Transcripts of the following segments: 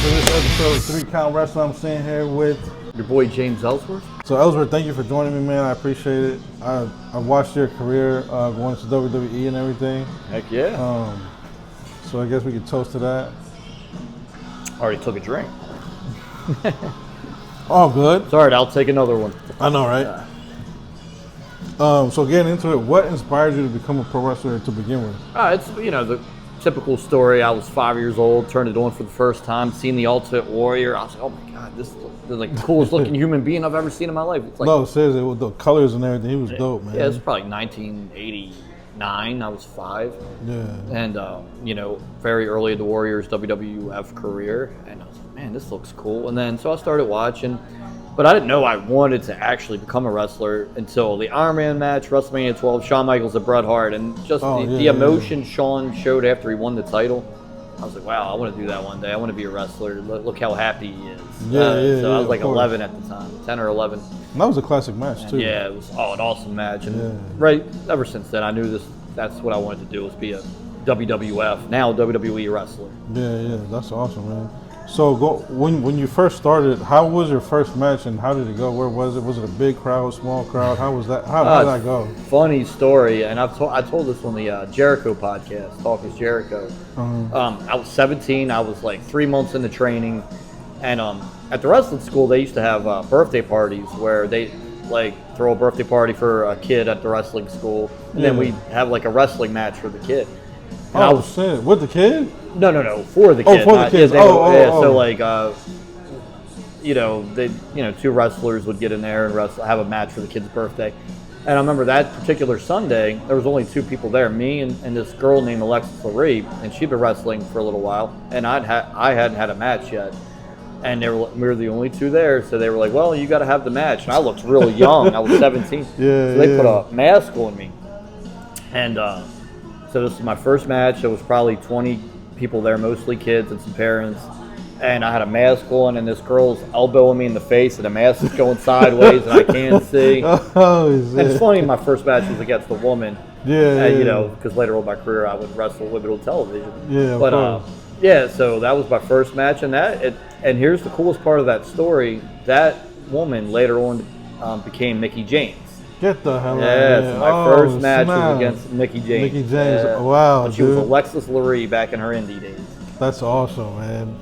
for this episode of 3 Count Wrestling. I'm sitting here with your boy James Ellsworth. So Ellsworth, thank you for joining me, man. I appreciate it. I watched your career going to WWE and everything. Heck yeah. So I guess we could toast to that. Already took a drink. All good. Sorry, I'll take another one. I know, right? So getting into it, what inspired you to become a pro wrestler to begin with? It's the typical story. I was 5 years old, turned it on for the first time, seen the Ultimate Warrior. I was like, oh my god, this is like the coolest looking human being I've ever seen in my life. It's like, no, seriously, with the colors and everything, he was dope, man. Yeah, it's probably 1989. I was 5. Yeah. And very early in the Warriors WWF career, and I was like, man, this looks cool. And then so I started watching. But I didn't know I wanted to actually become a wrestler until the Iron Man match, WrestleMania 12, Shawn Michaels and Bret Hart, and just the emotion Shawn showed after he won the title. I was like, wow, I want to do that one day. I want to be a wrestler. Look how happy he is. So I was like 11 at the time, 10 or 11. And that was a classic match, too. Yeah, it was an awesome match. And right ever since then, I knew that's what I wanted to do, was be a WWF, now WWE wrestler. Yeah, that's awesome, man. So when you first started, how was your first match and how did it go? Where was it? Was it a big crowd, small crowd? How was that? How did that go? Funny story, and I told this on the Jericho podcast, Talk is Jericho. I was 17. I was like 3 months into training, and at the wrestling school they used to have birthday parties where they like throw a birthday party for a kid at the wrestling school, and then we have like a wrestling match for the kid. And shit! With the kid? No, for the kid. Oh, for the kids. So like, two wrestlers would get in there and have a match for the kid's birthday. And I remember that particular Sunday, there was only 2 people there, me and this girl named Alexis Laree, and she'd been wrestling for a little while, and I hadn't had a match yet. And we were the only 2 there, so they were like, well, you got to have the match. And I looked really young. I was 17. So they put a mask on me. And so this was my first match. There was probably 20 people there, mostly kids and some parents. And I had a mask on, and this girl's elbowing me in the face, and the mask is going sideways, and I can't see. And it's funny, my first match was against a woman. Because later on in my career, I would wrestle women on television. So that was my first match, and here's the coolest part of that story. That woman later on became Mickie James. Get the hell out of here. So my first match was against Mickie James. Mickie James, wow, and she was Alexis Laree back in her indie days. That's awesome, man.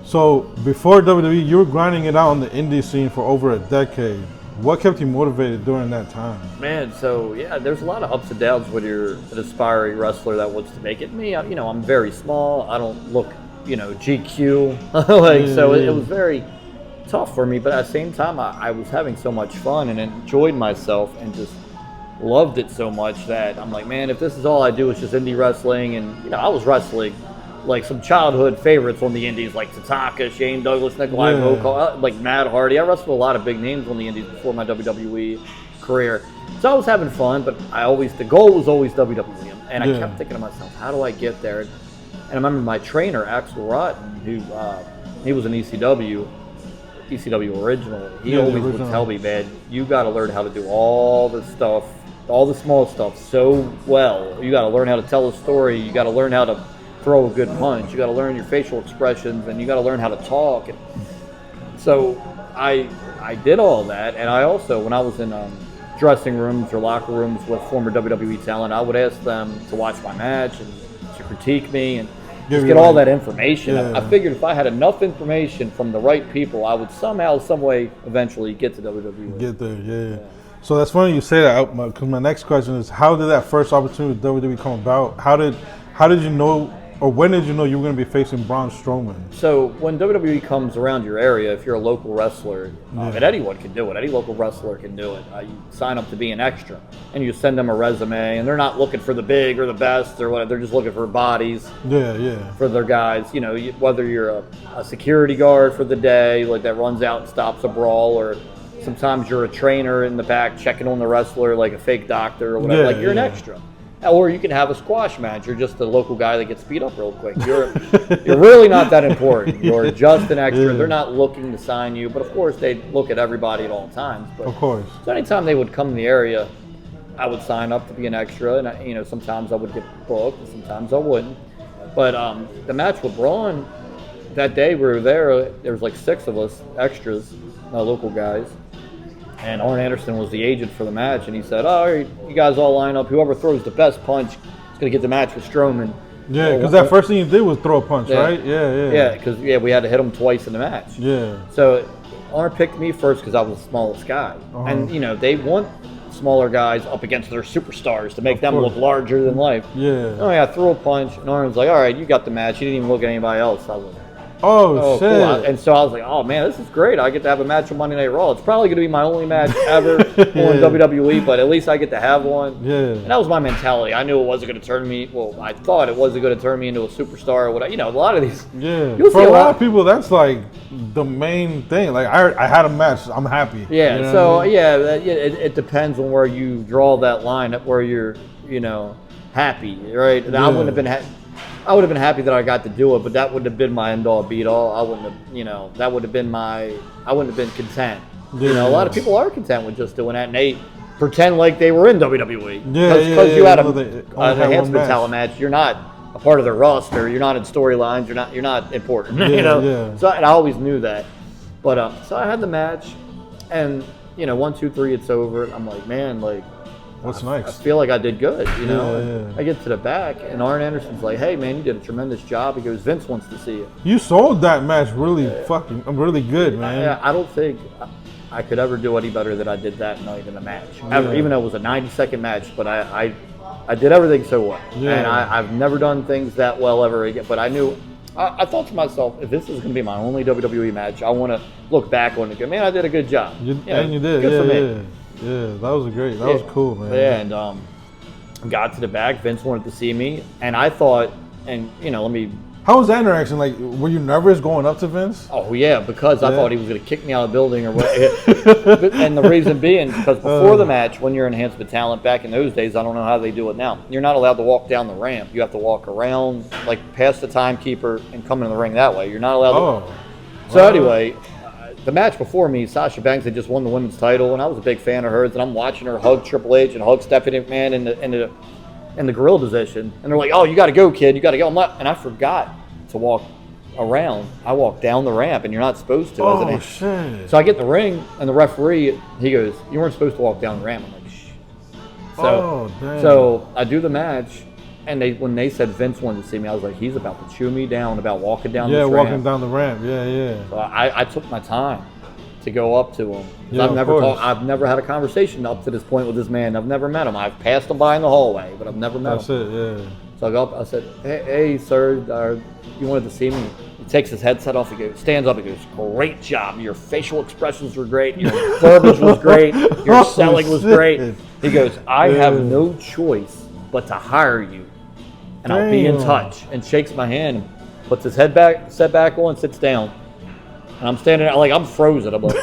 So before WWE, you were grinding it out on the indie scene for over a decade. What kept you motivated during that time? Man, so there's a lot of ups and downs when you're an aspiring wrestler that wants to make it. Me, I'm very small. I don't look, GQ. It was very tough for me, but at the same time I was having so much fun and enjoyed myself and just loved it so much that I'm like, man, if this is all I do is just indie wrestling, and I was wrestling like some childhood favorites on the indies like Tatanka, Shane Douglas, Nikolai Volkov, like Matt Hardy. I wrestled a lot of big names on the indies before my WWE career, so I was having fun, but the goal was always WWE, and I kept thinking to myself, how do I get there? And I remember my trainer Axel Rotten, who he was an ECW original. He always would tell me, man, you got to learn how to do all the stuff, all the small stuff so well. You got to learn how to tell a story. You got to learn how to throw a good punch. You got to learn your facial expressions, and you got to learn how to talk. And so I did all that, and I also, when I was in dressing rooms or locker rooms with former WWE talent, I would ask them to watch my match and to critique me and just get all that information. I figured if I had enough information from the right people, I would somehow, some way, eventually get to WWE. Get there, So that's funny you say that, because my next question is, how did that first opportunity with WWE come about? How did you know, or when did you know you were going to be facing Braun Strowman? So when WWE comes around your area, if you're a local wrestler, and anyone can do it, any local wrestler can do it, you sign up to be an extra, and you send them a resume, and they're not looking for the big or the best or whatever, they're just looking for bodies for their guys. Whether you're a security guard for the day, like that runs out and stops a brawl, or sometimes you're a trainer in the back checking on the wrestler like a fake doctor or whatever, you're an extra. Or you can have a squash match. You're just a local guy that gets beat up real quick. You're really not that important. You're just an extra. They're not looking to sign you. But, of course, they look at everybody at all times. But, of course. So anytime they would come in the area, I would sign up to be an extra. And, sometimes I would get booked and sometimes I wouldn't. But the match with Braun, that day we were there was like 6 of us extras, local guys. And Arn Anderson was the agent for the match, and he said, "Oh, you guys all line up. Whoever throws the best punch is going to get the match with Strowman." Yeah, because that first thing you did was throw a punch, right? Yeah, because we had to hit him twice in the match. Yeah. So Arn picked me first because I was the smallest guy, and they want smaller guys up against their superstars to make them look larger than life. Yeah. Oh yeah, I threw a punch, and Arn was like, "All right, you got the match." He didn't even look at anybody else. I was like, oh shit! Cool. And so I was like, "Oh man, this is great! I get to have a match on Monday Night Raw. It's probably going to be my only match ever on WWE, but at least I get to have one." Yeah. And that was my mentality. I knew it wasn't going to turn me. Well, I thought it wasn't going to turn me into a superstar or whatever. A lot of these. Yeah. For a lot of people, that's like the main thing. Like I had a match. I'm happy. Yeah. You know So what I mean? it depends on where you draw that line, where you're happy, right? And I wouldn't have been. I would have been happy that I got to do it, but that wouldn't have been my end-all, be-all. I wouldn't have, that would have been I wouldn't have been content. Yeah. A lot of people are content with just doing that, and they pretend like they were in WWE. Yeah, Because you had an enhancement enhancement talent match, you're not a part of their roster. You're not in storylines. You're not important. Yeah. So and I always knew that. But so I had the match, and 1, 2, 3, it's over. I'm like, man, like. What's I nice? feel like I did good, Yeah. I get to the back, and Arn Anderson's like, "Hey, man, you did a tremendous job." He goes, "Vince wants to see you." You sold that match really really good, man. I don't think I could ever do any better than I did that night in a match, ever, even though it was a 90-second match. But I did everything so well, and I've never done things that well ever again. But I knew. I thought to myself, if this is going to be my only WWE match, I want to look back on it and go, man, I did a good job. And you did. Good for me. Yeah, that was cool, man. Yeah, and got to the back. Vince wanted to see me, and I thought, let me. How was that interaction? Like, were you nervous going up to Vince? Oh yeah, because I thought he was going to kick me out of the building or what. And the reason being, because before the match, when you're enhancement talent, back in those days, I don't know how they do it now. You're not allowed to walk down the ramp. You have to walk around, like past the timekeeper, and come into the ring that way. You're not allowed. So anyway. The match before me, Sasha Banks had just won the women's title, and I was a big fan of hers. And I'm watching her hug Triple H and hug Stephanie McMahon in the gorilla position, and they're like, "Oh, you got to go, kid. You got to go." And I forgot to walk around. I walked down the ramp, and you're not supposed to. Oh shit! So I get in the ring, and the referee, he goes, "You weren't supposed to walk down the ramp." I'm like, "Shh." So I do the match. And when they said Vince wanted to see me, I was like, he's about to chew me down about walking down this ramp. Yeah, walking down the ramp. Yeah. So I took my time to go up to him. Yeah, I've never had a conversation up to this point with this man. I've never met him. I've passed him by in the hallway, but I've never met him. That's it, yeah. So I go up, I said, hey sir, you wanted to see me? He takes his headset off, stands up, he goes, "Great job. Your facial expressions were great. Your verbiage was great. Your selling was great." He goes, "I have no choice but to hire you. And I'll be in touch," and shakes my hand, puts his head back, set back on, sits down. And I'm standing there, like, I'm frozen. I'm like,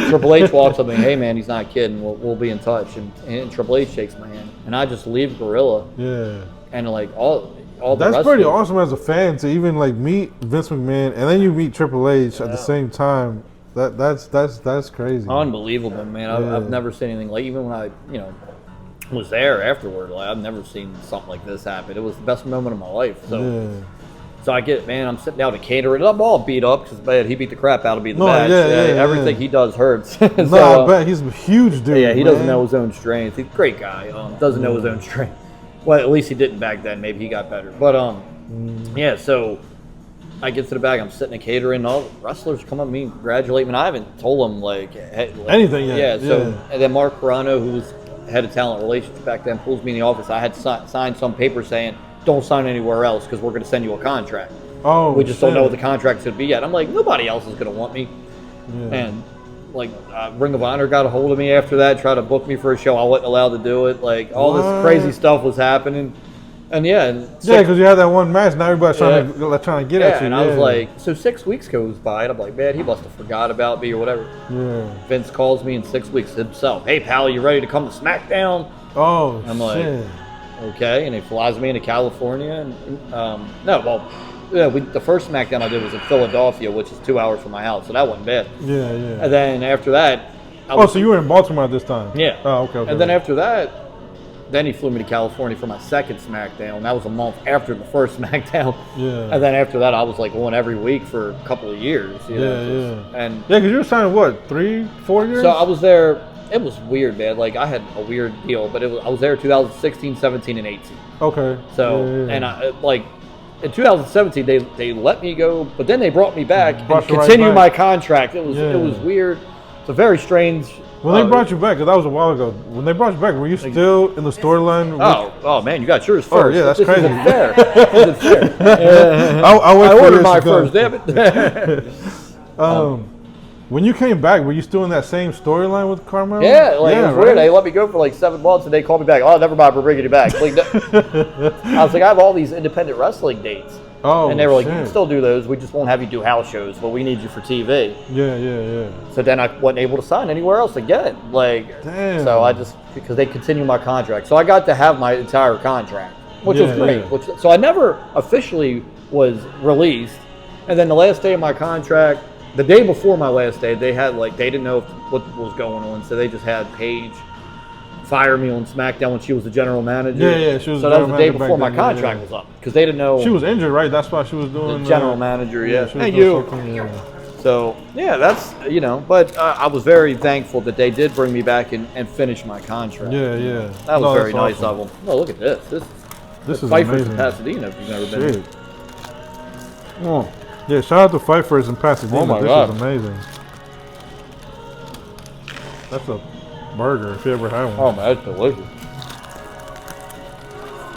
Triple H walks up and, "Hey, man, he's not kidding. We'll be in touch." And Triple H shakes my hand. And I just leave Gorilla. Yeah. And, like, all the That's rest pretty of awesome as a fan to even, like, meet Vince McMahon and then you meet Triple H at the same time. That's crazy. Unbelievable, man. I've never seen anything like, even when I, was there afterward. Like, I've never seen something like this happen. It was the best moment of my life. So I get, man, I'm sitting down to cater it. I'm all beat up because he beat the crap out of me in the match. Everything he does hurts. I bet he's a huge dude. Yeah, he doesn't know his own strength. He's a great guy. Doesn't know his own strength. Well, at least he didn't back then. Maybe he got better. But so I get to the back. I'm sitting at catering. All the wrestlers come up to me and congratulate me. And I haven't told them anything yet. Yeah. So and then Mark Carano, who was head of talent relations back then, pulls me in the office. I had signed some paper saying, "Don't sign anywhere else because we're going to send you a contract. We just don't know what the contract's going to be yet." I'm like, nobody else is going to want me. And like Ring of Honor got a hold of me after that, tried to book me for a show. I wasn't allowed to do it. Like, all this crazy stuff was happening. And because you had that one match. Now everybody's trying to get at you. And I was like, so 6 weeks goes by, and I'm like, man, he must have forgot about me or whatever. Yeah. Vince calls me in 6 weeks himself. "Hey, pal, you ready to come to SmackDown?" Oh, I'm like, okay. And he flies me into California. And the first SmackDown I did was in Philadelphia, which is 2 hours from my house, so that wasn't bad. Yeah. And then after that, so you were in Baltimore at this time? Yeah. Oh, okay. And then after that, then he flew me to California for my second SmackDown. That was a month after the first SmackDown. Yeah. And then after that, I was like going every week for a couple of years. You know, And because you were signed what, 3-4 years? So I was there. It was weird, man. Like I had a weird deal, but I was there 2016, 17, and 18. Okay. So and I like in 2017 they let me go, but then they brought me back and continued my contract. It was weird. It's a very strange. When they brought you back, because that was a while ago. When they brought you back, were you still in the storyline? Oh man, you got yours first. Oh yeah, that's crazy. This isn't fair. I ordered my first, damn it. When you came back, were you still in that same storyline with Carmelo? Yeah, like it was weird. They let me go for like 7 months, and they called me back. Oh, never mind, we're bringing you back. Like, I was like, I have all these independent wrestling dates. Oh, and they were like, you can still do those. We just won't have you do house shows, but we need you for TV. Yeah. So then I wasn't able to sign anywhere else again. Like, damn. So I just, because they continued my contract. So I got to have my entire contract, which was great. Yeah. So I never officially was released. And then the last day of my contract, the day before my last day, they had like, they didn't know what was going on. So they just had Paige fire me on SmackDown when she was the general manager. Yeah, she was. So that was the day before my contract was up, because they didn't know she was injured, right? That's why she was doing the general manager. Yeah, thank you. So yeah, that's but I was very thankful that they did bring me back and finish my contract. Yeah. That was very nice of them. Oh, look at this. This is Pfeiffer's amazing. in Pasadena. If you've never been. Oh. Yeah, shout out to Pfeiffer's in Pasadena. Oh my God. This is amazing. That's a burger if you ever had one. Oh man, that's delicious.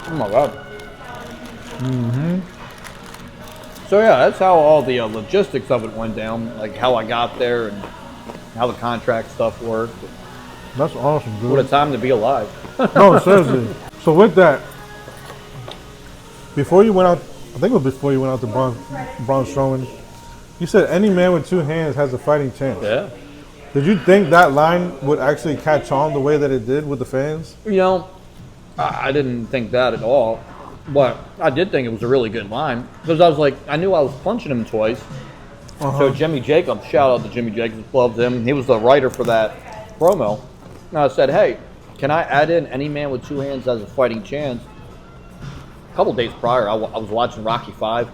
Oh my God. So yeah, that's how all the logistics of it went down, like how I got there and how the contract stuff worked. That's awesome, dude. What a time to be alive. No, seriously. So with that, before you went out, I think it was before you went out to Braun Strowman, you said any man with 2 hands has a fighting chance. Yeah. Did you think that line would actually catch on the way that it did with the fans? You know, I didn't think that at all, but I did think it was a really good line, because I was like, I knew I was punching him twice. So Jimmy Jacobs, shout out to Jimmy Jacobs, loved him. He was the writer for that promo. And I said, hey, can I add in any man with 2 hands has a fighting chance? A couple days prior, I was watching Rocky V,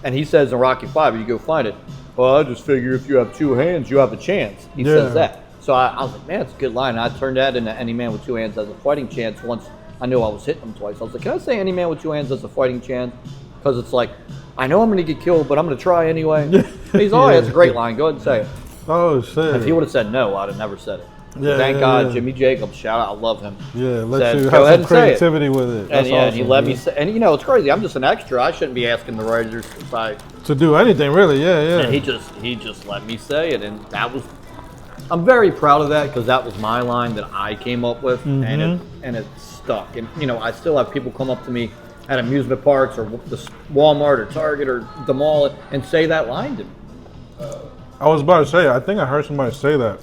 and he says in Rocky V, you go find it, well, I just figure if you have 2 hands, you have a chance. He says that. So I was like, man, it's a good line. And I turned that into any man with 2 hands has a fighting chance once I knew I was hitting him twice. I was like, can I say any man with 2 hands has a fighting chance? Because it's like, I know I'm going to get killed, but I'm going to try anyway. He's all right, that's a great line. Go ahead and say it. Oh, shit. If he would have said no, I'd have never said it. Yeah, Thank God, Jimmy Jacobs, shout out, I love him. Yeah, let said, you go have some creativity with it. That's awesome, and he let me say, and you know, it's crazy. I'm just an extra. I shouldn't be asking the writers to do anything, really. Yeah. And he just let me say it, and that was. I'm very proud of that, because that was my line that I came up with, and it stuck. And you know, I still have people come up to me at amusement parks or the Walmart or Target or the mall and say that line to me. I was about to say, I think I heard somebody say that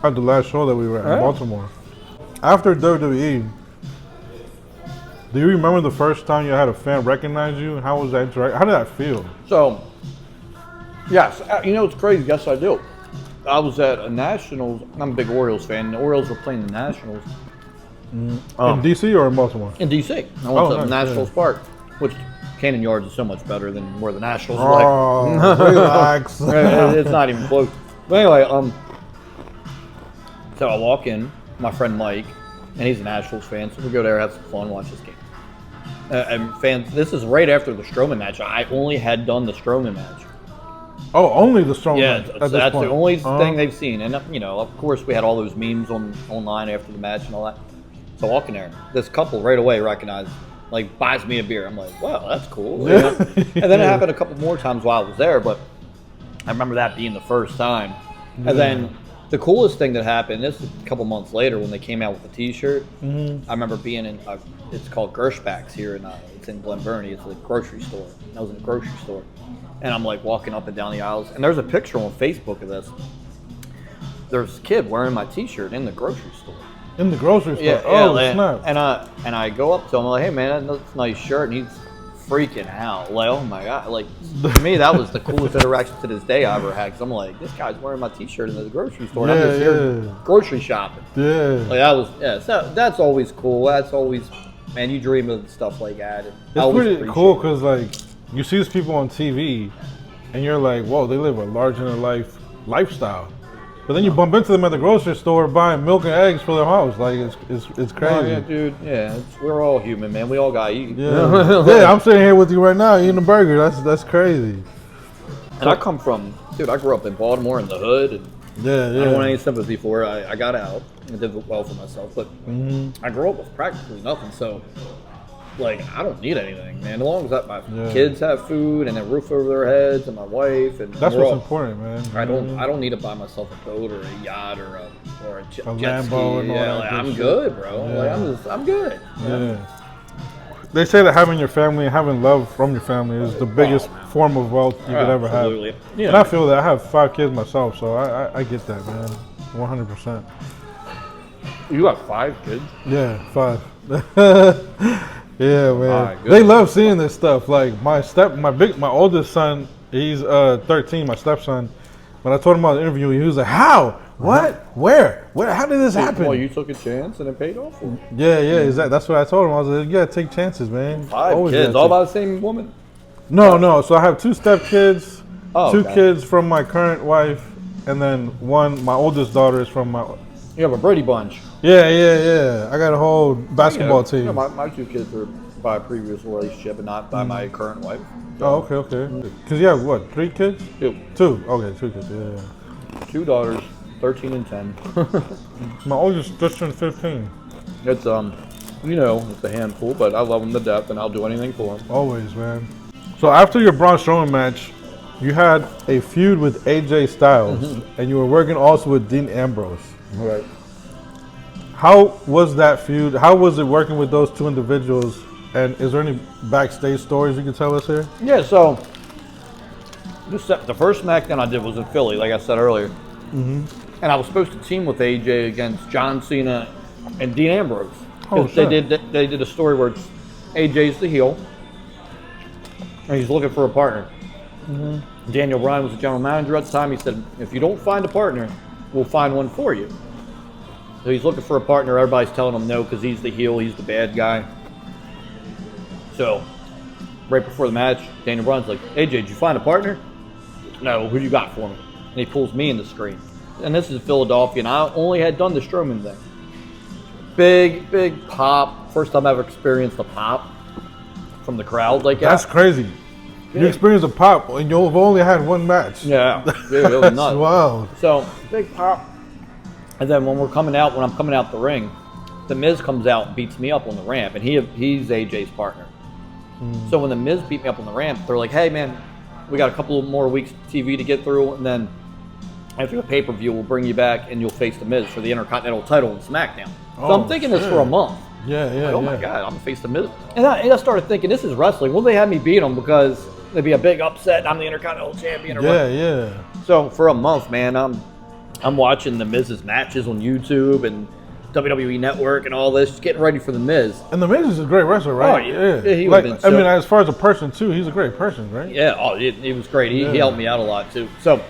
at the last show that we were at in Baltimore. After WWE, do you remember the first time you had a fan recognize you? How was that interaction? How did that feel? So, yes, you know, it's crazy. Yes, I do. I was at a Nationals. I'm a big Orioles fan. The Orioles were playing the Nationals. In D.C. or in Baltimore? In D.C. I went to Nationals Park, which Cannon Yards is so much better than where the Nationals play. Oh, relax. It's not even close. But anyway, so I walk in, my friend Mike, and he's a Nationals fan, so we go there, have some fun, watch this game. And fans, this is right after the Strowman match. I only had done the Strowman match. Oh, only the Strowman match. match. Yeah, that's the only thing they've seen. And, you know, of course, we had all those memes online after the match and all that. So walking there, this couple right away recognized, like, buys me a beer. I'm like, wow, that's cool. You know? And then it happened a couple more times while I was there, but I remember that being the first time. And then the coolest thing that happened, this is a couple months later when they came out with the T-shirt. I remember being in, it's called Gershbach's here, it's in Glen Burnie. It's a grocery store. I was in a grocery store. And I'm like walking up and down the aisles, and there's a picture on Facebook of this. There's a kid wearing my T-shirt in the grocery store. In the grocery store? Yeah, oh, yeah, snap. And I go up to him, I'm like, hey man, that's a nice shirt. And he's freaking out. Like, oh my God. Like, to me, that was the coolest interaction to this day I ever had. Because I'm like, this guy's wearing my t-shirt in the grocery store. And I'm just here grocery shopping. Yeah. Like, that was, so that's always cool. That's always, man, you dream of stuff like that. It's pretty cool because, like, you see these people on TV and you're like, whoa, they live a larger-than-life lifestyle. But then you bump into them at the grocery store buying milk and eggs for their house. Like, it's crazy. Oh, yeah, dude. Yeah, we're all human, man. We all got to eat. Yeah. Yeah, I'm sitting here with you right now eating a burger. That's crazy. And I come from, dude, I grew up in Baltimore in the hood. And yeah. I don't want any sympathy for it. I got out and did well for myself. But I grew up with practically nothing. So, like, I don't need anything, man. As long as my kids have food and a roof over their heads and my wife. And that's what's important, man. I don't need to buy myself a boat or a yacht or a jet Lambo ski. And all that like, I'm shit. Good, bro. Yeah. Like, I'm good. Yeah. They say that having your family and having love from your family is the biggest form of wealth you could ever have. Yeah. And I feel that. I have 5 kids myself, so I get that, man. 100%. You got 5 kids? Yeah, 5. Yeah, man. Right, they love seeing this stuff. Like my oldest son, he's 13, my stepson. When I told him about the interview, he was like, "How? What? Where? How did this happen?" Well, you took a chance and it paid off. Yeah, exactly. That's what I told him. I was like, "You gotta take chances, man." 5 kids, all by the same woman? No. So I have 2 stepkids, 2 okay. kids from my current wife, and then my oldest daughter is from my. You have a Brady Bunch. Yeah. I got a whole basketball team. You know, my 2 kids were by a previous relationship and not by my current wife. So. Oh, okay. Because you have what, 3 kids? 2. 2. Okay, 2 kids. Yeah. 2 daughters, 13 and 10. My oldest just turned 15. It's it's a handful, but I love them to death, and I'll do anything for them. Always, man. So after your Braun Strowman match, you had a feud with AJ Styles, and you were working also with Dean Ambrose. Right. How was that feud? How was it working with those 2 individuals? And is there any backstage stories you can tell us here? Yeah, so the first SmackDown I did was in Philly, like I said earlier. And I was supposed to team with AJ against John Cena and Dean Ambrose. Oh, they did a story where it's AJ's the heel, and he's looking for a partner. Daniel Bryan was the general manager at the time. He said, if you don't find a partner, we'll find one for you. So he's looking for a partner. Everybody's telling him no because he's the heel, he's the bad guy. So right before the match, Daniel Bryan's like, AJ, did you find a partner? No, who you got for me? And he pulls me in the screen. And this is Philadelphia, and I only had done the Strowman thing. Big pop. First time I ever experienced a pop from the crowd like that. That's crazy. You experienced a pop and you've only had 1 match. Yeah, dude, it was nuts. Wow. So, big pop. And then when I'm coming out the ring, The Miz comes out and beats me up on the ramp, and he's AJ's partner. So when The Miz beat me up on the ramp, they're like, hey, man, we got a couple more weeks of TV to get through, and then after the pay-per-view, we'll bring you back, and you'll face The Miz for the Intercontinental title in SmackDown. So I'm thinking this for a month. Yeah. My God, I'm going to face The Miz. And I started thinking, this is wrestling. Will they have me beat him because there'd be a big upset and I'm the Intercontinental Champion? Or Yeah. So for a month, man, I'm watching The Miz's matches on YouTube and WWE Network and all this, just getting ready for The Miz. And The Miz is a great wrestler, right? Oh, yeah. He like, I mean, as far as a person, too, he's a great person, right? Yeah, he was great. He helped me out a lot, too. So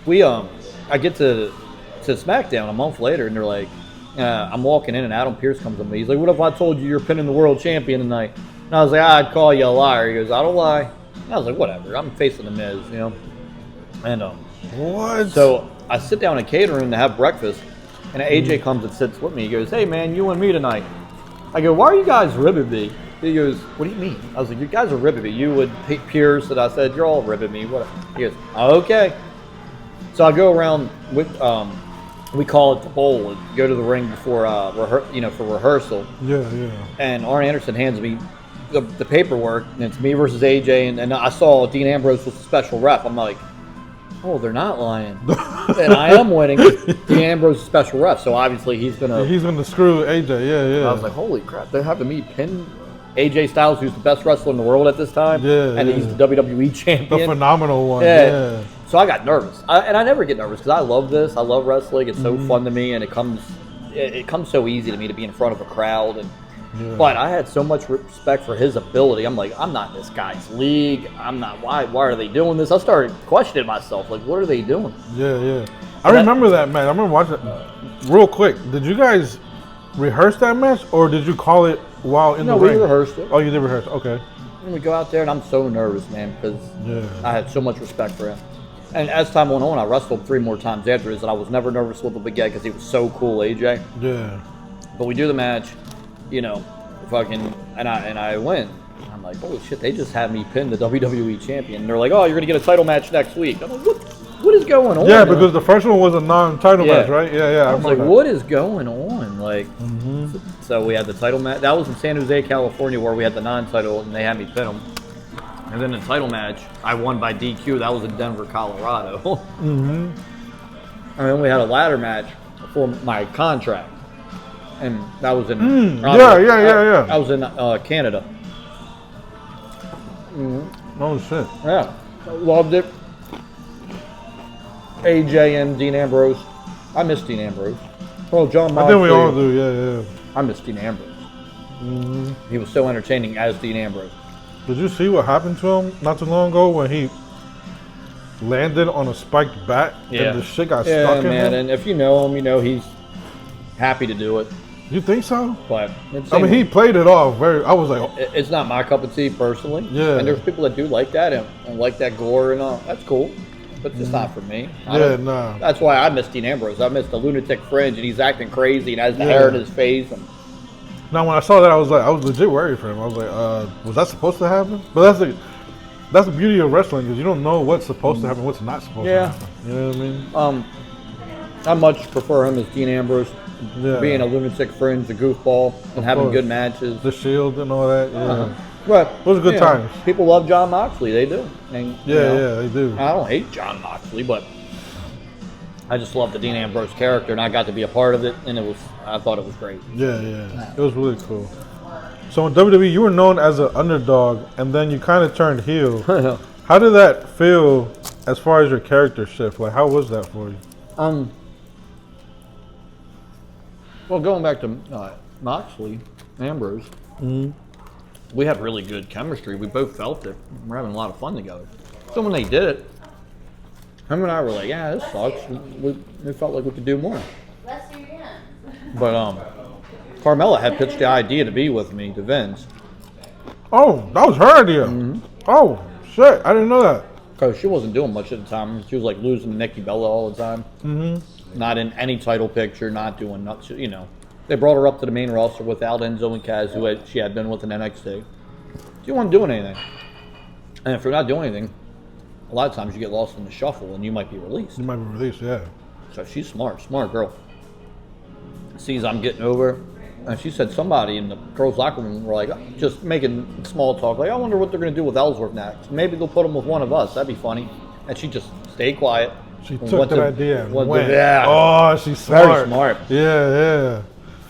I get to SmackDown a month later, and they're like, I'm walking in, and Adam Pearce comes to me. He's like, what if I told you you're pinning the world champion tonight? And I was like, I'd call you a liar. He goes, I don't lie. And I was like, whatever. I'm facing The Miz, you know? And what? So I sit down in catering to have breakfast, and AJ comes and sits with me. He goes, hey, man, you and me tonight. I go, why are you guys ribbing me? He goes, what do you mean? I was like, you guys are ribbing me. You and Pierce, and I said, you're all ribbing me. What? He goes, okay. So I go around with, we call it the bowl, and go to the ring before, for rehearsal. Yeah. And Arn Anderson hands me the paperwork, and it's me versus AJ, and I saw Dean Ambrose was a special ref. I'm like, oh, they're not lying. And I am winning. Dean Ambrose is a special ref, so obviously he's gonna screw AJ. Yeah. I was like, holy crap! They're having me pin AJ Styles, who's the best wrestler in the world at this time, and he's the WWE champion, the phenomenal one. Yeah. So I got nervous, and I never get nervous because I love this. I love wrestling. It's so fun to me, and it comes so easy to me to be in front of a crowd. And Yeah. But I had so much respect for his ability. I'm like, I'm not in this guy's league. I'm not. Why are they doing this? I started questioning myself. Like, what are they doing? Yeah. I remember that match. I remember watching it. Real quick, did you guys rehearse that match, or did you call it while in the ring? No, we rehearsed it. Oh, you did rehearse. Okay. And we go out there, and I'm so nervous, man, because Yeah. I had so much respect for him. And as time went on, I wrestled 3 more times after this, and I was never nervous with the big guy because he was so cool, AJ. Yeah. But we do the match, you know, fucking, and I win. I'm like, holy shit, they just had me pin the WWE champion. And they're like, oh, you're gonna get a title match next week. I'm like, what is going on? Yeah, because the first one was a non-title match, right? Yeah. I was like, what is going on? Like, so we had the title match. That was in San Jose, California, where we had the non-title, and they had me pin him. And then the title match, I won by DQ. That was in Denver, Colorado. And then we had a ladder match for my contract, and that was in yeah. I was in Canada. Oh shit. Yeah, loved it. AJ and Dean Ambrose. I miss Dean Ambrose. Well, John Moxley. I think we all do. Yeah. I miss Dean Ambrose. He was so entertaining as Dean Ambrose. Did you see what happened to him not too long ago when he landed on a spiked bat and the shit got stuck in him? And if you know him, you know he's happy to do it. You think so? But I mean, he played it off very. I was like, it's not my cup of tea personally. Yeah. And there's people that do like that and like that gore and all. That's cool, but it's not for me. Nah. That's why I miss Dean Ambrose. I miss the lunatic fringe, and he's acting crazy and has the hair in his face. And now, when I saw that, I was legit worried for him. I was like, was that supposed to happen? But that's the beauty of wrestling, because you don't know what's supposed to happen, what's not supposed to happen. You know what I mean? I much prefer him as Dean Ambrose, being a lunatic fringe, a goofball, and having good matches. The Shield and all that. Yeah. But those are good times. People love John Moxley. They do. And, they do. I don't hate John Moxley, but I just love the Dean Ambrose character, and I got to be a part of it, and I thought it was great. Yeah. It was really cool. So in WWE, you were known as an underdog, and then you kind of turned heel. How did that feel as far as your character shift? Like, how was that for you? Well, going back to Moxley, Ambrose, we had really good chemistry. We both felt it. We're having a lot of fun together. So when they did it, him and I were like, yeah, this sucks. We felt like we could do more. But Carmella had pitched the idea to be with me to Vince. Oh, that was her idea. Oh, shit. I didn't know that. Because she wasn't doing much at the time. She was like losing to Nikki Bella all the time. Not in any title picture, not doing much, you know. They brought her up to the main roster without Enzo and Kaz, who she had been with in NXT. She wasn't doing anything. And if you're not doing anything, a lot of times you get lost in the shuffle and you might be released. You might be released, yeah. So she's smart girl. Sees I'm getting over, and she said somebody in the girls' locker room were like, just making small talk, like, I wonder what they're going to do with Ellsworth next. Maybe they'll put him with one of us. That'd be funny. And she just stayed quiet. She took that idea and went. Yeah. Oh, she's smart. Very smart. Yeah.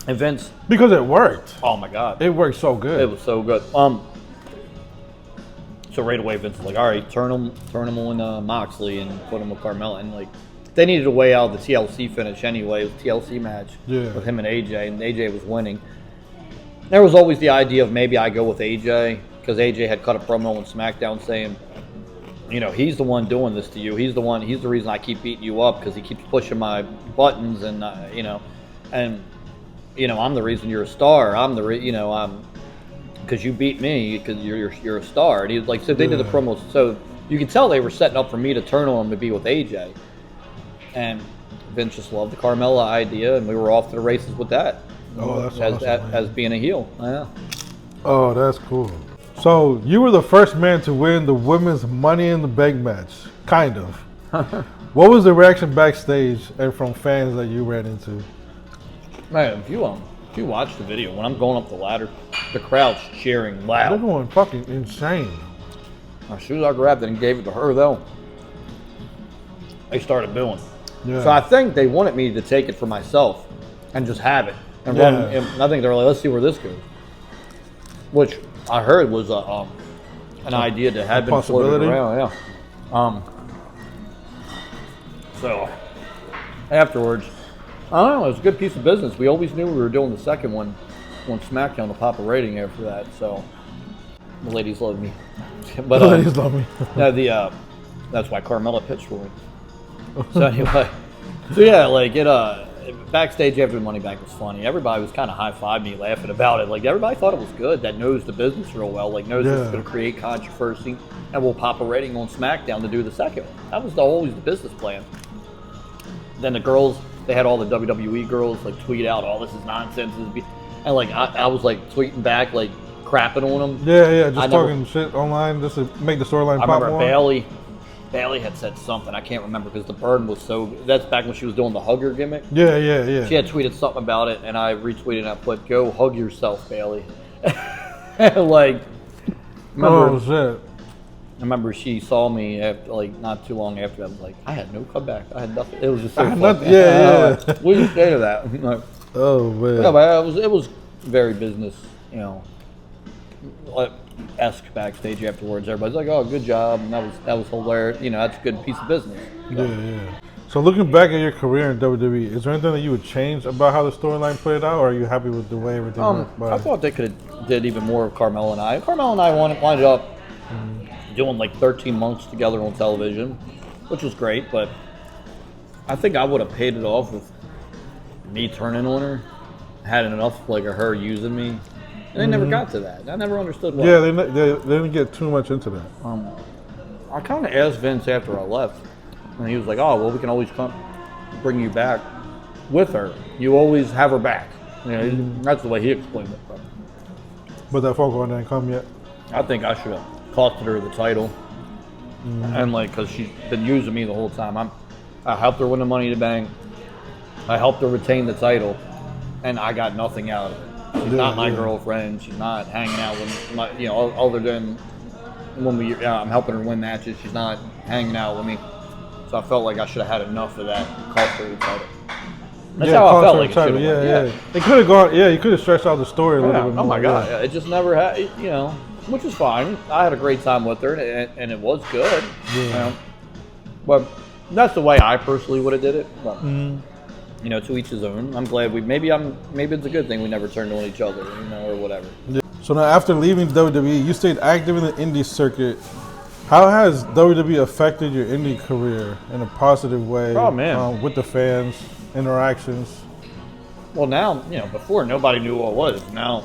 And Vince. Because it worked. Oh, my God. It worked so good. It was so good. So right away, Vince was like, all right, turn him on Moxley and put him with Carmella. And, like, they needed a way out of the TLC finish anyway. It was a TLC match with him and AJ, and AJ was winning. There was always the idea of maybe I go with AJ, because AJ had cut a promo on SmackDown saying, you know, he's the one doing this to you. He's the reason I keep beating you up, because he keeps pushing my buttons, and I'm the reason you're a star. Because you beat me, because you're a star. And he was like, so they did the promos, so you could tell they were setting up for me to turn on him to be with AJ. And Vince just loved the Carmella idea, and we were off to the races with that. Oh, that's awesome, as being a heel. Yeah. Oh, that's cool. So you were the first man to win the women's Money in the Bank match, kind of. What was the reaction backstage and from fans that you ran into? Man, if you watch the video, when I'm going up the ladder, the crowd's cheering loud. They're going fucking insane. As soon as I grabbed it and gave it to her, though, they started booing. Yeah. So I think they wanted me to take it for myself and just have it and run. And I think they're like, let's see where this goes. Which I heard was an idea that had been floated around. Yeah. So afterwards, I don't know. It was a good piece of business. We always knew we were doing the second one, on SmackDown to pop a rating after that. So the ladies love me. But The ladies love me. no, that's why Carmella pitched for me. So anyway, so yeah, like backstage after the Money Back was funny. Everybody was kind of high-fiving me, laughing about it. Like everybody thought it was good. That knows the business real well. Like knows it's going to create controversy, and we'll pop a rating on SmackDown to do the second one. That was always the business plan. Then the girls, they had all the WWE girls like tweet out, "Oh, this is nonsense," and like I was like tweeting back, like crapping on them. Yeah, just talking shit online just to make the storyline pop more. I remember Bailey had said something. I can't remember because the burn was so. That's back when she was doing the hugger gimmick. Yeah. She had tweeted something about it, and I retweeted and I put, "Go hug yourself, Bailey." Like, shit. I remember she saw me after, like, not too long after that. I was like, I had no comeback. I had nothing. It was just so funny. Yeah. What do you say to that? Like, oh man. Yeah, but it was very business, esque backstage afterwards. Everybody's like, "Oh, good job," and that was hilarious. That's a good piece of business. Yeah. So looking back at your career in WWE, is there anything that you would change about how the storyline played out, or are you happy with the way everything went by? I thought they could have did even more of Carmella and I. Carmella and I wound up doing like 13 months together on television, which was great, but I think I would have paid it off with me turning on her, had enough like of her using me. And they never got to that. I never understood why. Yeah, they didn't get too much into that. I kind of asked Vince after I left, and he was like, "Oh, well, we can always come bring you back with her. You always have her back." That's the way he explained it. But that phone call didn't come yet. I think I should have costed her the title, and because she's been using me the whole time. I helped her win the Money in the Bank. I helped her retain the title, and I got nothing out of it. She's not my girlfriend. She's not hanging out with my, other than when I'm helping her win matches. She's not hanging out with me. So I felt like I should have had enough of that and cost her the title. That's how I felt like it should have went. It could have gone. Yeah, you could have stretched out the story a little bit more. Oh my God, it just never had. Which was fine. I had a great time with her, and it was good. Yeah. But that's the way I personally would have did it. But, to each his own. I'm glad maybe it's a good thing we never turned on each other, or whatever. Yeah. So now after leaving WWE, you stayed active in the indie circuit. How has WWE affected your indie career in a positive way? Oh man, with the fans, interactions. Well, now before nobody knew who I was. Now,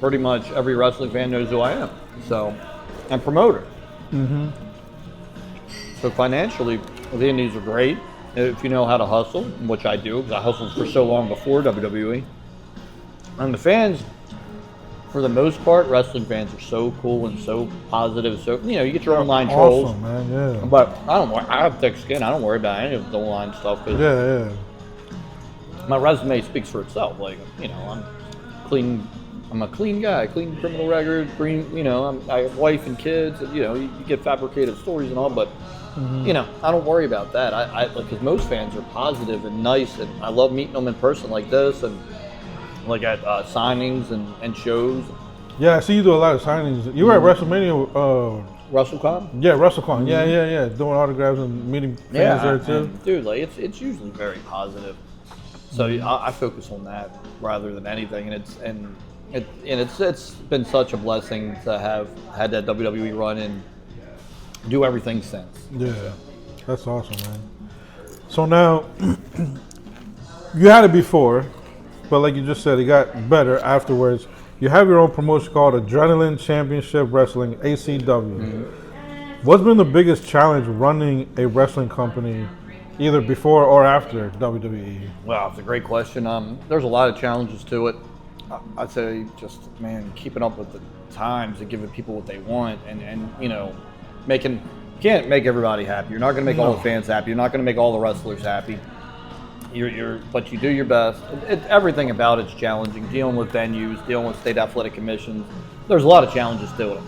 pretty much every wrestling fan knows who I am. So, and promoter. So financially, the indies are great. If you know how to hustle, which I do, because I hustled for so long before WWE. And the fans, for the most part, wrestling fans are so cool and so positive. So, you get your online trolls. Awesome, man, yeah. But I have thick skin. I don't worry about any of the online stuff. Yeah. My resume speaks for itself. Like, I'm clean. I'm a clean guy, clean criminal record, I have wife and kids. And, you get fabricated stories and all, but I don't worry about that. I because most fans are positive and nice, and I love meeting them in person like this, and like at signings and shows. Yeah, I see you do a lot of signings. You were at WrestleMania. WrestleCon? Yeah, WrestleCon. Yeah. Doing autographs and meeting fans there too. Dude, it's usually very positive. So I focus on that rather than anything, and it's been such a blessing to have had that WWE run and do everything since. Yeah, that's awesome, man. So now, you had it before, but like you just said, it got better afterwards. You have your own promotion called Adrenaline Championship Wrestling, ACW. What's been the biggest challenge running a wrestling company, either before or after WWE? Well, it's a great question. There's a lot of challenges to it. I'd say just, keeping up with the times and giving people what they want, and you can't make everybody happy. You're not going to make all the fans happy. You're not going to make all the wrestlers happy. But you do your best. Everything about it's challenging. Dealing with venues, dealing with state athletic commissions. There's a lot of challenges to it.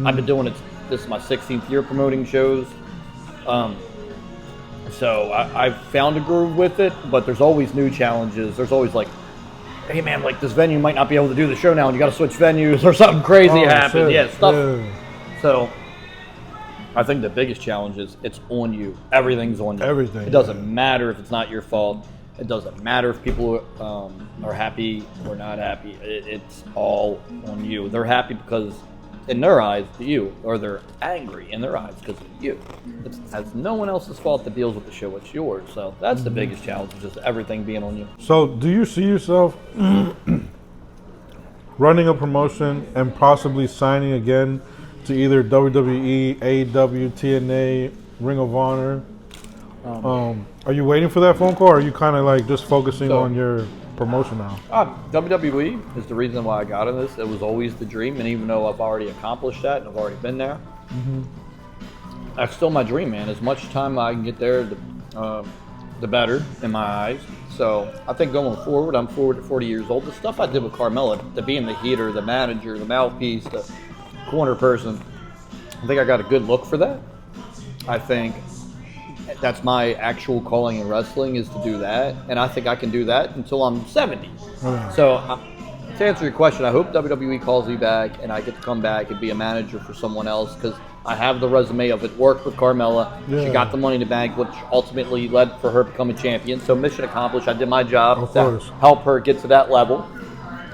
I've been doing it. This is my 16th year promoting shows. So I've found a groove with it, but there's always new challenges. There's always like, hey man, like this venue might not be able to do the show now, and you got to switch venues or something crazy happens. Yeah, stuff. Yeah. So I think the biggest challenge is it's on you. Everything's on you. Everything. It doesn't matter if it's not your fault. It doesn't matter if people are happy or not happy. It's all on you. They're happy because in their eyes, you, or they're angry in their eyes because of you. It's no one else's fault that deals with the show. It's yours. So that's the biggest challenge, is just everything being on you. So do you see yourself running a promotion and possibly signing again to either WWE, AEW, TNA, Ring of Honor? Are you waiting for that phone call, or are you kind of like just focusing on your promotion now? WWE is the reason why I got in this. It was always the dream, and even though I've already accomplished that and I've already been there, that's still my dream, man. As much time I can get there, the better in my eyes. So I think going forward, I'm forward at 40 years old. The stuff I did with Carmella, to being the heater, the manager, the mouthpiece, the corner person, I think I got a good look for that. I think that's my actual calling in wrestling, is to do that, and I think I can do that until I'm 70. So to answer your question, I hope WWE calls me back and I get to come back and be a manager for someone else, because I have the resume of it worked with Carmella. She got the Money in the Bank, which ultimately led for her to become a champion. So mission accomplished. I did my job to help her get to that level,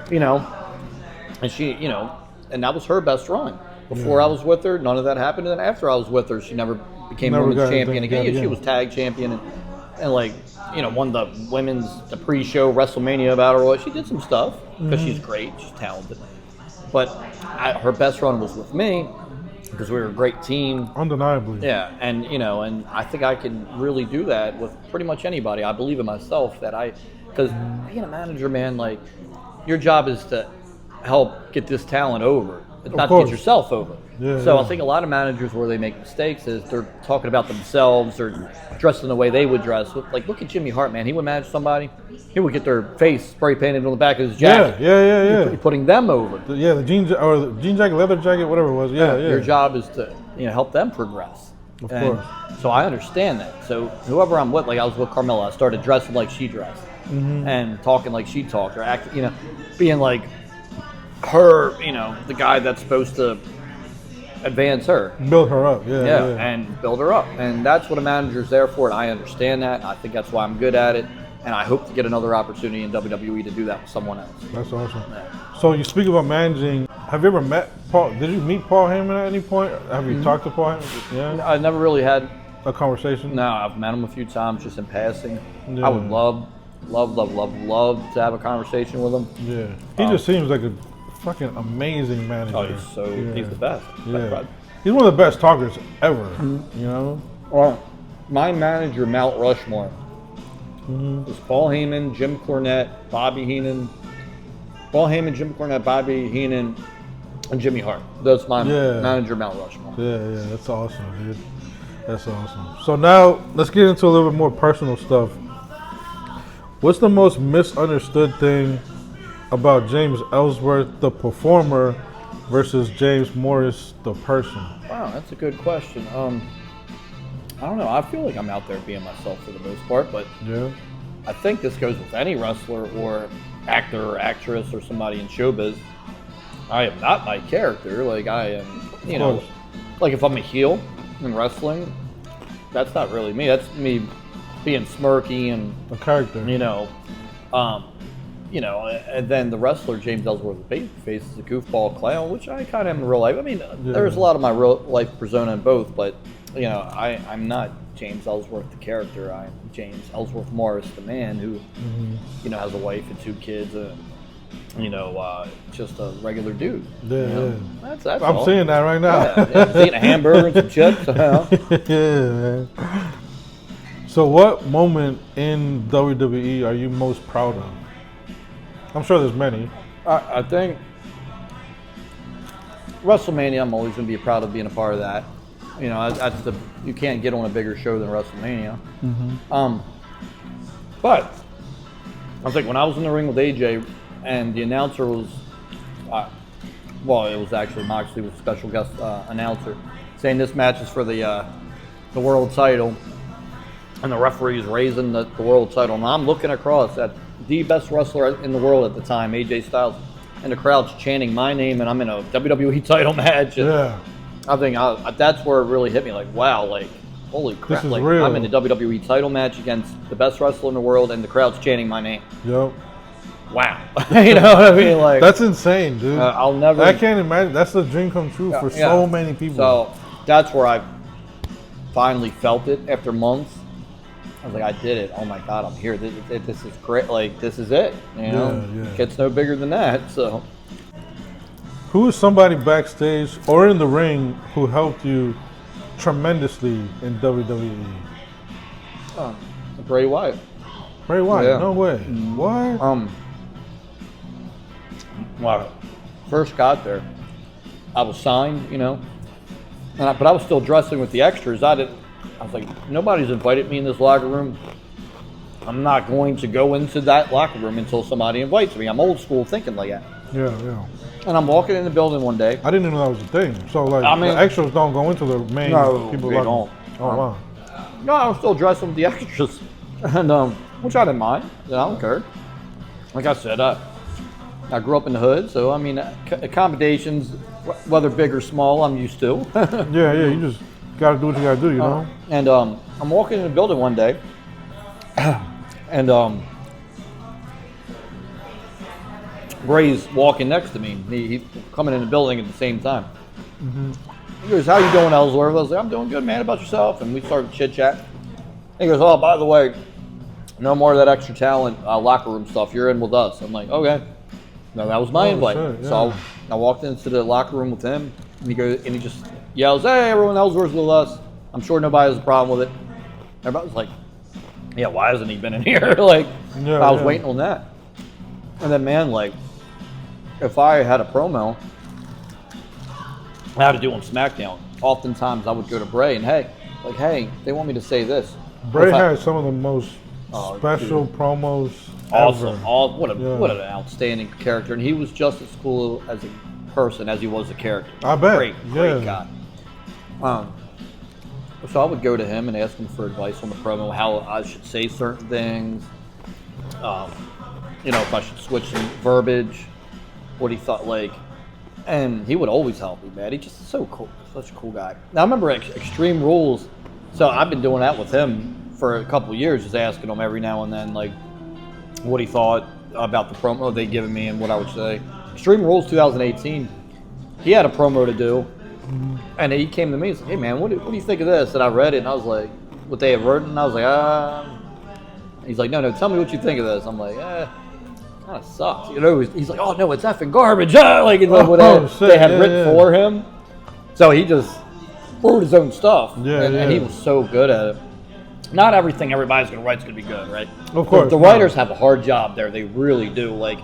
and she, and that was her best run. Before I was with her, none of that happened, and then after I was with her, she never became women's champion again. She was tag champion and won the pre-show WrestleMania Battle Royal. She did some stuff because she's great, she's talented. But her best run was with me because we were a great team. Undeniably. Yeah, and and I think I can really do that with pretty much anybody. I believe in myself because being a manager, man, like, your job is to help get this talent over. It's not to get yourself over. I think a lot of managers, where they make mistakes, is they're talking about themselves or dressing the way they would dress. Like, look at Jimmy Hart, man. He would manage somebody, he would get their face spray painted on the back of his jacket. You're putting them over. The jean jacket, leather jacket, whatever it was. Your job is to help them progress. Of course. So I understand that. So whoever I'm with, like I was with Carmella, I started dressing like she dressed and talking like she talked, or acting, being like her, the guy that's supposed to advance her, build her up, and build her up, and that's what a manager's there for. And I understand that. I think that's why I'm good at it, and I hope to get another opportunity in WWE to do that with someone else. That's awesome. So you speak about managing. Have you ever met Paul? Did you meet Paul Heyman at any point? Have you talked to Paul Heyman? Yeah, I never really had a conversation. No, I've met him a few times, just in passing. I would love to have a conversation with him. He just seems like a fucking amazing manager. He's the best. He's one of the best talkers ever. Well, my manager, Mount Rushmore, was Paul Heyman, Jim Cornette, Bobby Heenan. Paul Heyman, Jim Cornette, Bobby Heenan, and Jimmy Hart. That's my manager, Mount Rushmore. That's awesome, dude. That's awesome. So now let's get into a little bit more personal stuff. What's the most misunderstood thing about James Ellsworth, the performer, versus James Morris, the person? Wow, that's a good question. I don't know. I feel like I'm out there being myself for the most part, but I think this goes with any wrestler or actor or actress or somebody in showbiz. I am not my character. Like, I am, like, if I'm a heel in wrestling, that's not really me. That's me being smirky and a character. And then the wrestler, James Ellsworth, the babyface, is a goofball clown, which I kind of am in real life. I mean, there's a lot of my real life persona in both, but, I'm not James Ellsworth, the character. I'm James Ellsworth Morris, the man who, has a wife and 2 kids, just a regular dude. That's I'm all. seeing that right now. Just eating a hamburger and some chips. Man. So what moment in WWE are you most proud of? I'm sure there's many. I think WrestleMania, I'm always going to be proud of being a part of that. You can't get on a bigger show than WrestleMania. But I think when I was in the ring with AJ, and the announcer was, it was actually Moxley was a special guest announcer, saying this match is for the world title, and the referee is raising the world title, and I'm looking across at the best wrestler in the world at the time, AJ Styles, and the crowd's chanting my name, and I'm in a WWE title match. I think that's where it really hit me. Like, wow, like, holy crap! This is like real. I'm in a WWE title match against the best wrestler in the world, and the crowd's chanting my name. Yep. Wow. You know what I mean? Like That's insane, dude. I'll never. I can't imagine. That's the dream come true for so many people. So that's where I finally felt it after months. I was like, I did it. Oh my God, I'm here. This is great. Like this is it. You know, It gets no bigger than that. So. Who is somebody backstage or in the ring who helped you tremendously in WWE? Bray Wyatt. Bray Wyatt? Yeah. No way. What? When I first got there, I was signed, you know, but I was still dressing with the extras. I was like, nobody's invited me in this locker room. I'm not going to go into that locker room until somebody invites me. I'm old school thinking like that. Yeah. And I'm walking in the building one day. I didn't even know that was a thing. So, like, the extras don't go into the main people. They don't. Oh, wow. No, I was still dressing with the extras, and which I didn't mind. I don't care. Like I said, I grew up in the hood, so I mean, accommodations, whether big or small, I'm used to. Yeah. You just gotta do what you gotta do, you know. And I'm walking in the building one day, and Bray's walking next to me. He's coming in the building at the same time. He goes, "How you doing, Ellsworth?" I was like, "I'm doing good, man. How about yourself?" And we started chit-chat. He goes, "Oh, by the way, no more of that extra talent locker room stuff. You're in with us." I'm like, "Okay." No, that was my invite. Shit, yeah. So I walked into the locker room with him, and he goes, and he just yells, "Hey, everyone, Ellsworth's with us. I'm sure nobody has a problem with it." Everybody was like, "Yeah, why hasn't he been in here?" Like, I was waiting on that. And then, man, like, if I had a promo I had to do on SmackDown, oftentimes I would go to Bray and hey, they want me to say this. Bray has some of the most special promos awesome. ever. What an outstanding character, and he was just as cool as a person as he was a character. I bet. Great guy. So I would go to him and ask him for advice on the promo, how I should say certain things. If I should switch some verbiage, what he thought like. And he would always help me, man. He's just so cool, such a cool guy. Now, I remember Extreme Rules. So I've been doing that with him for a couple of years, just asking him every now and then, like, what he thought about the promo they'd given me and what I would say. Extreme Rules 2018, he had a promo to do, and he came to me and said, "Hey, man, what do you think of this?" And I read it, and I was like, what they had written, and I was like, He's like, no, tell me what you think of this. I'm like, kind of sucks. He's like, "Oh, no, it's effing garbage." Like, whatever they had written for him. So he just wrote his own stuff. And he was so good at it. Not everything everybody's going to write is going to be good, right? Of course. The writers have a hard job there. They really do. Like,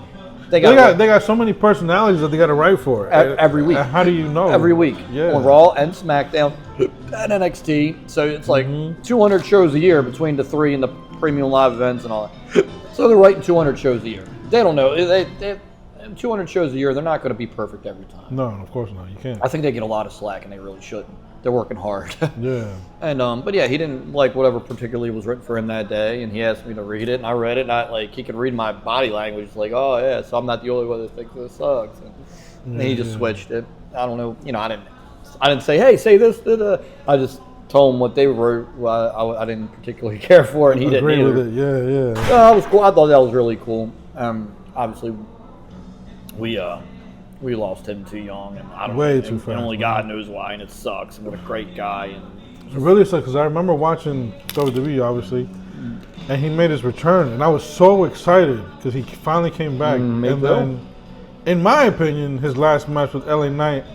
they got so many personalities that they got to write for. Every week. How do you know? Every week. Yeah. On Raw and SmackDown and NXT. So it's like 200 shows a year between the three and the premium live events and all that. So they're writing 200 shows a year. They don't know. They 200 shows a year, they're not going to be perfect every time. No, of course not. You can't. I think they get a lot of slack, and they really shouldn't. They're working hard. Yeah. And but yeah, he didn't like whatever particularly was written for him that day, and he asked me to read it, and I read it, and he could read my body language, like, oh yeah, so I'm not the only one that thinks this sucks. And he just switched it. I don't know. I didn't say, hey, say this. I just told him what they wrote. Well, I didn't particularly care for it, and he didn't either. With it. Yeah. That was cool. I thought that was really cool. Obviously, we lost him too young, and I don't way know, too fast. And only God knows why, and it sucks. And what a great guy. And it really sucks because I remember watching WWE, obviously, and he made his return, and I was so excited because he finally came back. And then, in my opinion, his last match with LA Knight,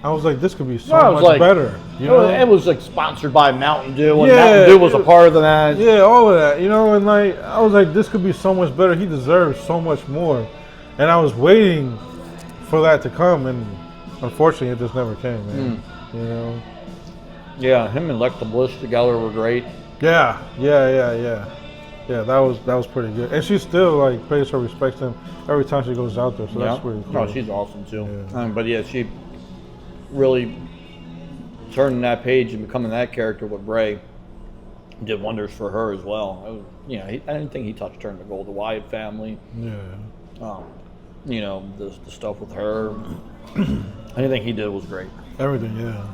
I was like, this could be so much better. It was like sponsored by Mountain Dew, and Mountain Dew was a part of the match. Yeah, all of that, and like I was like, this could be so much better. He deserves so much more, and I was waiting for that to come, and unfortunately, it just never came, man. Yeah, him and Alexa Bliss together were great. Yeah. That was pretty good, and she still like pays her respects to him every time she goes out there. So that's pretty cool. Oh, she's awesome too. Yeah. But yeah, she really turning that page and becoming that character with Bray did wonders for her as well. Anything he touched turned to gold. The Wyatt family. Yeah. The stuff with her. Anything he did was great. Everything, yeah.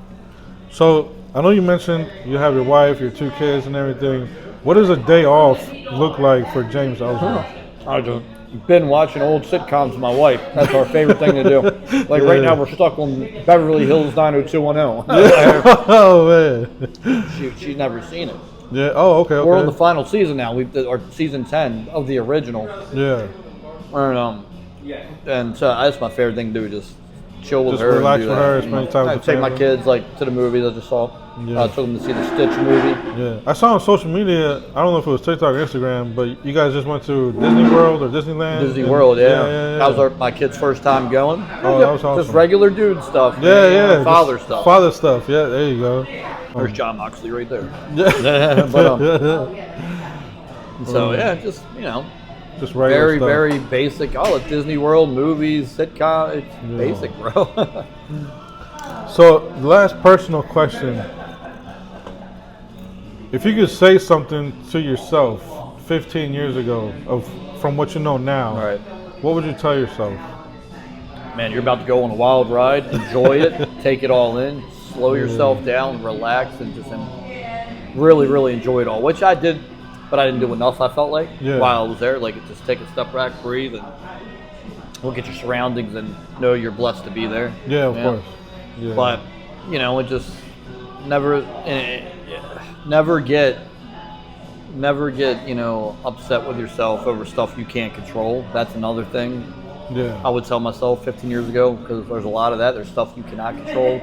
So I know you mentioned you have your wife, your 2 kids, and everything. What does a day off look like for James Ellsworth? I've been watching old sitcoms with my wife. That's our favorite thing to do. Like right now, we're stuck on Beverly Hills 90210. Oh man, She's never seen it. yeah. Oh, okay. We're on the final season now. Or season 10 of the original. Yeah. And so that's my favorite thing to do. Just chill with Just her. relax and do with that. her, spend time with the take my family. kids like to the movies. I just saw. Yeah. Took them to see the Stitch movie. Yeah, I saw on social media. I don't know if it was TikTok or Instagram, but you guys just went to Disney World or Disneyland. Disney World, yeah. Yeah. That was my kid's first time going. Oh, that was awesome. Just regular dude stuff. Yeah, yeah. Father just stuff. Father stuff. Yeah, there you go. There's John Moxley right there. Yeah. So yeah, just just regular very stuff. very basic. All at Disney World movies, sitcom. It's basic, bro. So, the last personal question. If you could say something to yourself 15 years ago from what you know now, All right. what would you tell yourself? Man, you're about to go on a wild ride. Enjoy it. Take it all in. Slow yourself down. Relax and just really, really enjoy it all. Which I did, but I didn't do enough, I felt like, while I was there. Like, just take a step back, breathe, and look at your surroundings and know you're blessed to be there. Yeah, of course. Yeah. But, it just never get upset with yourself over stuff you can't control. That's another thing I would tell myself 15 years ago, because there's a lot of that. There's stuff you cannot control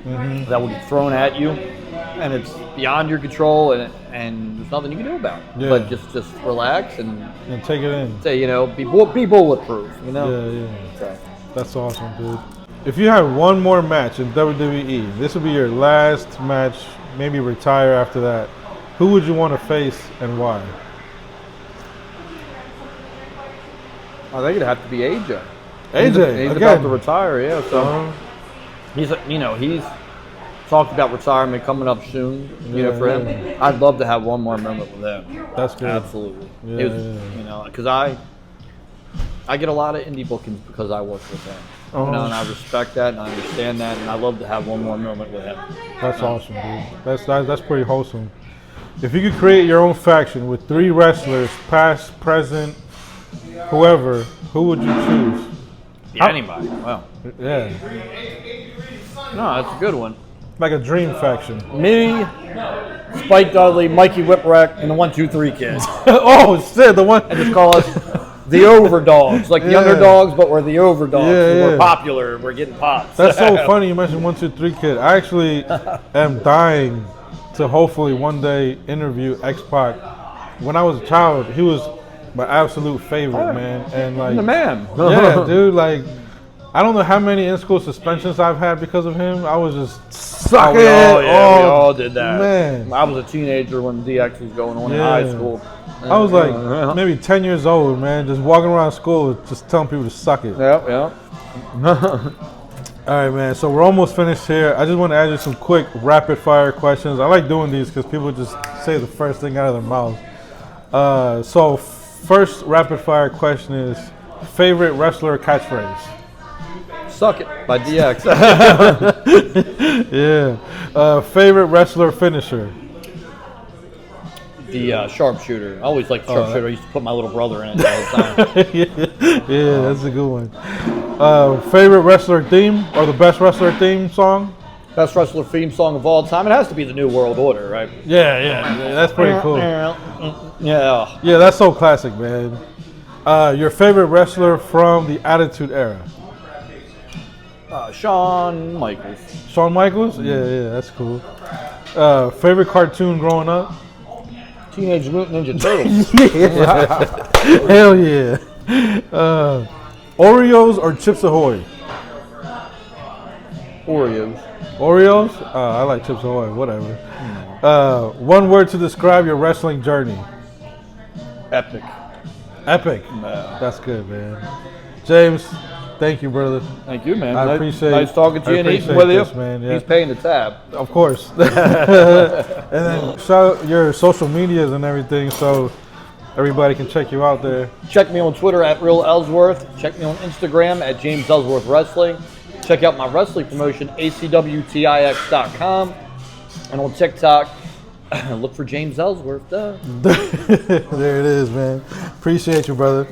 that will get thrown at you, and it's beyond your control, and there's nothing you can do about it. But just relax and take it in. Say, be bulletproof. So. That's awesome, dude. If you had one more match in WWE, this would be your last match, maybe retire after that. Who would you want to face and why? I think it'd have to be AJ. AJ, he's about to retire, yeah. So he's talked about retirement coming up soon. For him, I'd love to have one more moment with him. That's good. Absolutely. Because I get a lot of indie bookings because I work with him. And I respect that, and I understand that, and I love to have one more moment with him. That's awesome, dude. That's pretty wholesome. If you could create your own faction with 3 wrestlers, past, present, whoever, who would you choose? Anybody. Wow. Yeah. No, that's a good one. Like a dream faction. Me, Spike Dudley, Mikey Whipwreck, and the 1, 2, 3 kids. Oh shit, the one. And just call us the overdogs, like the underdogs, but we're the overdogs. We're popular. We're getting pops. That's so funny you mentioned 1, 2, 3 kid. I actually am dying to hopefully one day interview X-Pac. When I was a child, he was my absolute favorite, man. And like the man. Yeah, dude, like I don't know how many in-school suspensions I've had because of him. I was just sucking we it. all did that. Man. I was a teenager when DX was going on in high school. I was like maybe 10 years old, man, just walking around school, just telling people to suck it. Yeah. All right, man, so we're almost finished here. I just want to ask you some quick rapid-fire questions. I like doing these because people just say the first thing out of their mouth. So first rapid-fire question is, favorite wrestler catchphrase? Suck it by DX. Yeah. Favorite wrestler finisher? The sharpshooter. I always liked the sharpshooter. I used to put my little brother in it all the time. Yeah, that's a good one. Favorite wrestler theme or the best wrestler theme song? Best wrestler theme song of all time. It has to be the New World Order, right? Yeah, that's pretty cool. Yeah. Yeah, that's so classic, man. Your favorite wrestler from the Attitude Era? Shawn Michaels. Shawn Michaels? Yeah, that's cool. Favorite cartoon growing up? Teenage Mutant Ninja Turtles. Hell yeah. Oreos or Chips Ahoy? Oreos? I like Chips Ahoy, whatever. One word to describe your wrestling journey? Epic. That's good, man. James, thank you, brother. Thank you, man. I appreciate nice talking to you and eating with you. Man, yeah. He's paying the tab. Of course. And then shout out your social medias and everything so everybody can check you out there. Check me on Twitter at Real Ellsworth. Check me on Instagram at James Ellsworth Wrestling. Check out my wrestling promotion, acwtix.com. And on TikTok, look for James Ellsworth. Duh. There it is, man. Appreciate you, brother.